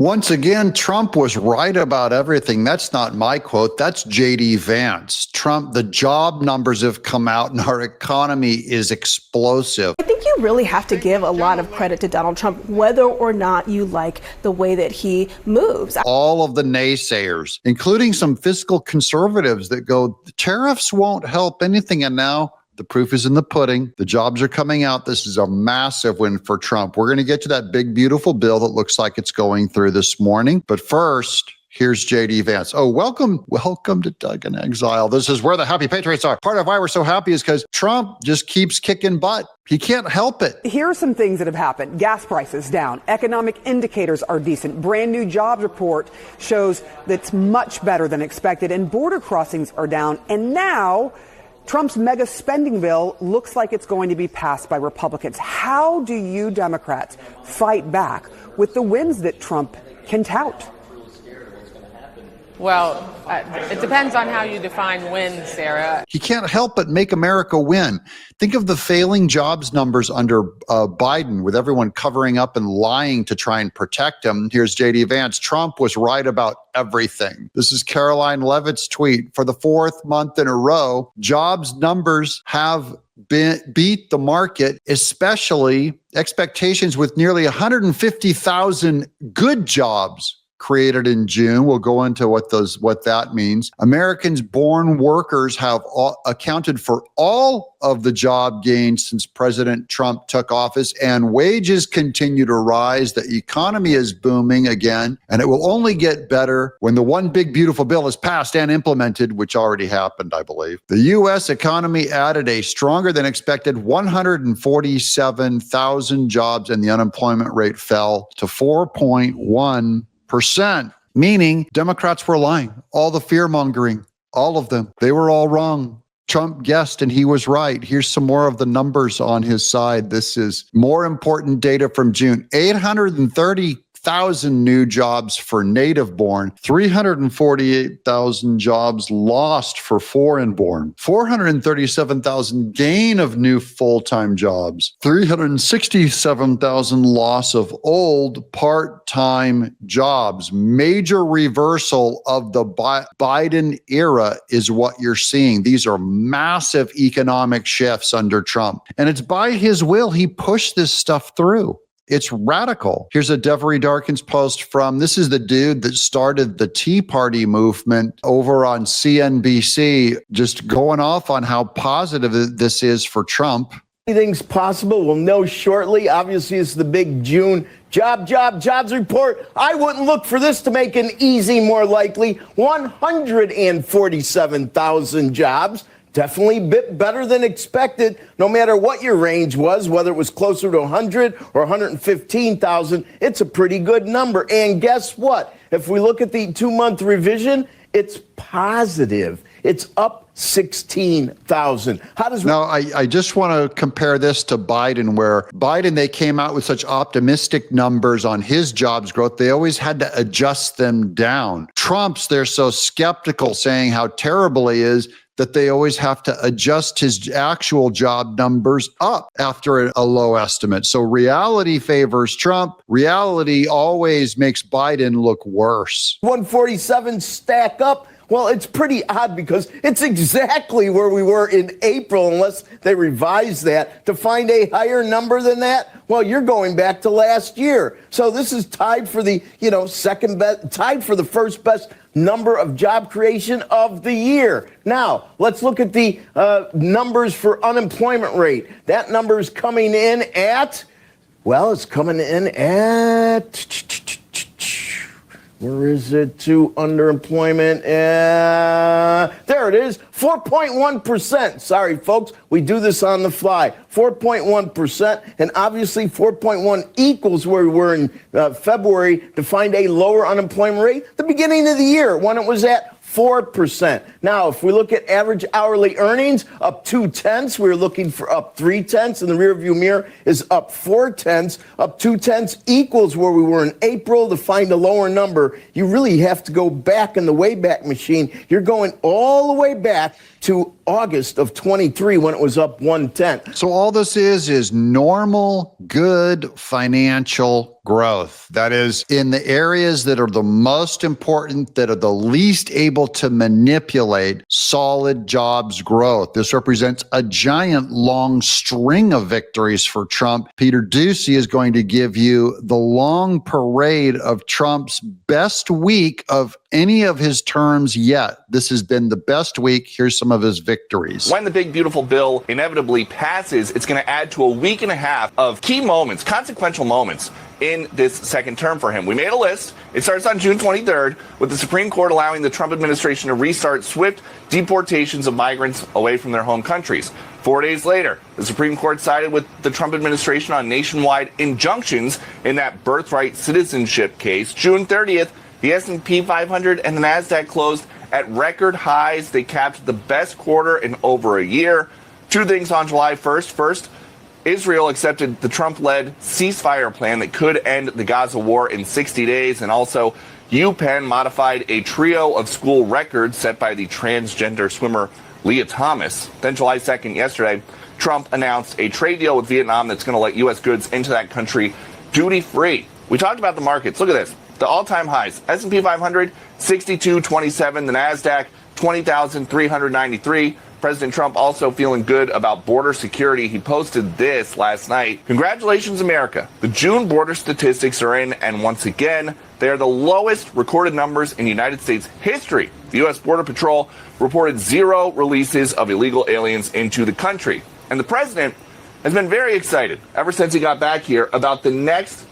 Once again, Trump was right about everything. That's not my quote. That's J.D. Vance. Trump, the job numbers have come out and our economy is explosive. I think you really have to give a lot of credit to Donald Trump, whether or not you like the way that he moves. All of the naysayers, including some fiscal conservatives that go, tariffs won't help anything. And now the proof is in the pudding. The jobs are coming out. This is a massive win for Trump. We're going to get to that big, beautiful bill that looks like it's going through this morning. But first, here's J.D. Vance. Oh, welcome to Doug in Exile. This is where the happy patriots are. Part of why we're so happy is because Trump just keeps kicking butt. He can't help it. Here are some things that have happened. Gas prices down. Economic indicators are decent. Brand new jobs report shows that's much better than expected. And border crossings are down. And now Trump's mega spending bill looks like it's going to be passed by Republicans. How do you Democrats fight back with the wins that Trump can tout? Well, it depends on how you define win, Sarah. He can't help but make America win. Think of the failing jobs numbers under Biden, with everyone covering up and lying to try and protect him. Here's J.D. Vance. Trump was right about everything. This is Caroline Levitt's tweet. For the fourth month in a row, jobs numbers have beat the market, especially expectations, with nearly 150,000 good jobs created in June. We'll go into what that means. Americans born workers have accounted for all of the job gains since President Trump took office, and wages continue to rise. The economy is booming again, and it will only get better when the one big beautiful bill is passed and implemented, which already happened, I believe. The U.S. economy added a stronger than expected 147,000 jobs, and the unemployment rate fell to 4.1%, meaning Democrats were lying. All the fear mongering, all of them, they were all wrong. Trump guessed and he was right. Here's some more of the numbers on his side. This is more important data from June. 830,000 new jobs for native born, 348,000 jobs lost for foreign born, 437,000 gain of new full-time jobs, 367,000 loss of old part-time jobs. Major reversal of the Biden era is what you're seeing. These are massive economic shifts under Trump. And it's by his will he pushed this stuff through. It's radical. Here's a Devery Darkins post from, this is the dude that started the Tea Party movement over on CNBC, just going off on how positive this is for Trump. Anything's possible. We'll know shortly. Obviously, it's the big June jobs report. I wouldn't look for this to make an easy more likely. 147,000 jobs. Definitely a bit better than expected, no matter what your range was, whether it was closer to 100 or 115,000. It's a pretty good number. And guess what? If we look at the 2-month revision, it's positive. It's up 16,000. Now, I just want to compare this to Biden, where Biden, they came out with such optimistic numbers on his jobs growth. They always had to adjust them down. Trump's, they're so skeptical, saying how terrible he is, that they always have to adjust his actual job numbers up after a low estimate. So reality favors Trump. Reality always makes Biden look worse. 147 stack up. Well, it's pretty odd because it's exactly where we were in April, unless they revise that. To find a higher number than that, well, you're going back to last year. So this is tied for the, second best, tied for the first best number of job creation of the year. Now, let's look at the numbers for unemployment rate. That number is coming in at, it's coming in at, where is it to underemployment? There it is, 4.1%. Sorry, folks, we do this on the fly. 4.1%, and obviously 4.1 equals where we were in February to find a lower unemployment rate the beginning of the year when it was at 4%. Now, if we look at average hourly earnings, up 0.2, we're looking for up 0.3, and the rearview mirror is up 0.4. Up 0.2 equals where we were in April. To find a lower number, you really have to go back in the Wayback Machine. You're going all the way back to August of 23 when it was up 0.1. So all this is normal, good financial growth. That is, in the areas that are the most important, that are the least able to manipulate, solid jobs growth. This represents a giant long string of victories for Trump. Peter Doocy is going to give you the long parade of Trump's best week of any of his terms yet. This has been the best week. Here's some of his victories. When the big, beautiful bill inevitably passes, it's going to add to a week and a half of key moments, consequential moments in this second term for him. We made a list. It starts on June 23rd with the Supreme Court allowing the Trump administration to restart swift deportations of migrants away from their home countries. 4 days later, the Supreme Court sided with the Trump administration on nationwide injunctions in that birthright citizenship case. June 30th, the S&P 500 and the NASDAQ closed at record highs. They capped the best quarter in over a year. Two things on July 1st. First, Israel accepted the Trump-led ceasefire plan that could end the Gaza war in 60 days. And also, UPenn modified a trio of school records set by the transgender swimmer Leah Thomas. Then July 2nd, yesterday, Trump announced a trade deal with Vietnam that's going to let U.S. goods into that country duty-free. We talked about the markets. Look at this. The all-time highs. S&P 500, 6227. The NASDAQ, 20,393. President Trump also feeling good about border security. He posted this last night. Congratulations, America. The June border statistics are in, and once again, they are the lowest recorded numbers in United States history. The U.S. Border Patrol reported 0 releases of illegal aliens into the country. And the president has been very excited ever since he got back here about the next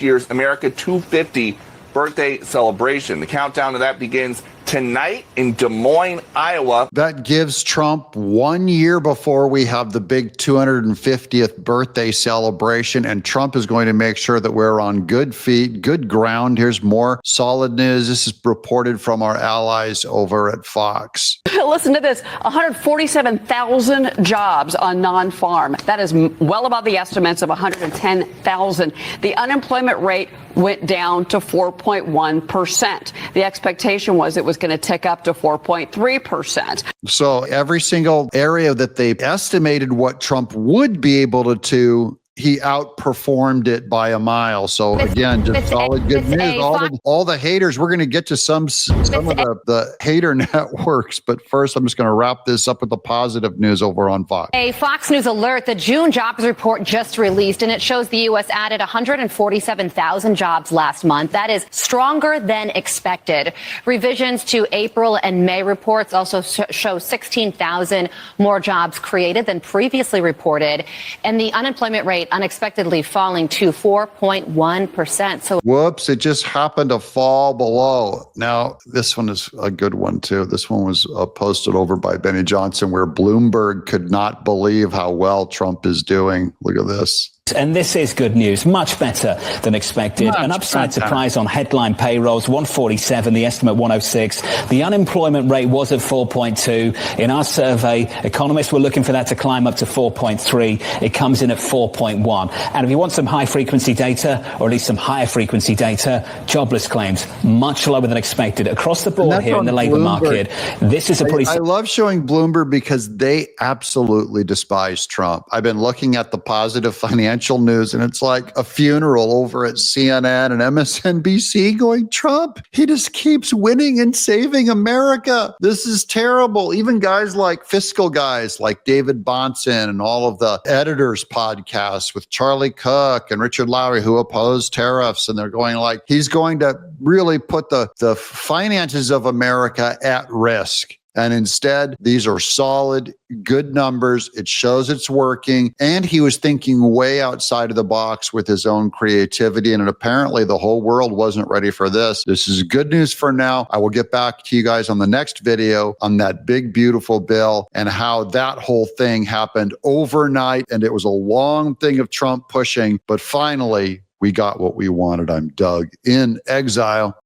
year's America 250 birthday celebration. The countdown to that begins tonight in Des Moines, Iowa. That gives Trump 1 year before we have the big 250th birthday celebration, and Trump is going to make sure that we're on good feet, good ground. Here's more solid news. This is reported from our allies over at Fox. Listen to this, 147,000 jobs on non-farm. That is well above the estimates of 110,000. The unemployment rate went down to 4.1%. The expectation was it was going to tick up to 4.3%. So every single area that they estimated what Trump would be able to do, he outperformed it by a mile. So again, just solid good news. All the haters, we're going to get to some of the hater networks. But first, I'm just going to wrap this up with the positive news over on Fox. A Fox News alert, the June jobs report just released, and it shows the U.S. added 147,000 jobs last month. That is stronger than expected. Revisions to April and May reports also show 16,000 more jobs created than previously reported. And the unemployment rate unexpectedly falling to 4.1%. So whoops, it just happened to fall below. Now, this one is a good one, too. This one was posted over by Benny Johnson, where Bloomberg could not believe how well Trump is doing. Look at this. And this is good news, much better than expected. An upside surprise on headline payrolls, 147, the estimate 106. The unemployment rate was at 4.2. In our survey, economists were looking for that to climb up to 4.3. It comes in at 4.1. And if you want some high frequency data, or at least some higher frequency data, jobless claims, much lower than expected across the board here in the labor market. This is a pretty... I love showing Bloomberg because they absolutely despise Trump. I've been looking at the positive financial news, and it's like a funeral over at CNN and MSNBC going, Trump, he just keeps winning and saving America. This is terrible. Even guys like fiscal guys like David Bahnsen and all of the editors podcasts with Charlie Cook and Richard Lowry, who oppose tariffs, and they're going like, he's going to really put the finances of America at risk. And instead, these are solid, good numbers. It shows it's working. And he was thinking way outside of the box with his own creativity. And apparently the whole world wasn't ready for this. This is good news for now. I will get back to you guys on the next video on that big, beautiful bill and how that whole thing happened overnight. And it was a long thing of Trump pushing. But finally, we got what we wanted. I'm Doug in Exile.